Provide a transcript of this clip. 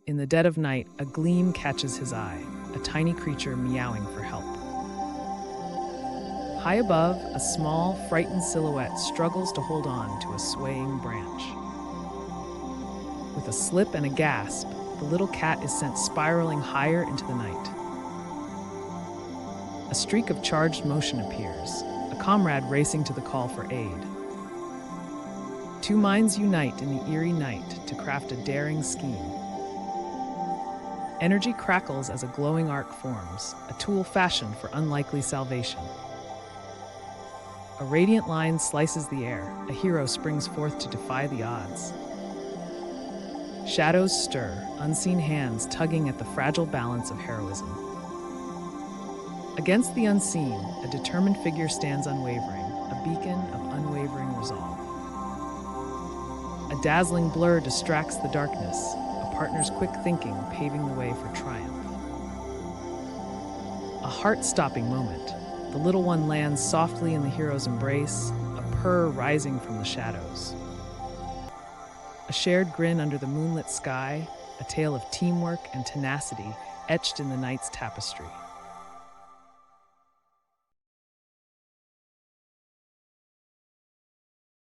In the dead of night, a gleam catches his eye, a tiny creature meowing for help. High above, a small, frightened silhouette struggles to hold on to a swaying branch. With a slip and a gasp, the little cat is sent spiraling higher into the night. A streak of charged motion appears, a comrade racing to the call for aid. Two minds unite in the eerie night to craft a daring scheme. Energy crackles as a glowing arc forms, a tool fashioned for unlikely salvation. A radiant line slices the air, a hero springs forth to defy the odds. Shadows stir, unseen hands tugging at the fragile balance of heroism. Against the unseen, a determined figure stands unwavering, a beacon of unwavering resolve. A dazzling blur distracts the darkness, a partner's quick thinking paving the way for triumph. A heart-stopping moment. The little one lands softly in the hero's embrace, a purr rising from the shadows. A shared grin under the moonlit sky, a tale of teamwork and tenacity etched in the night's tapestry.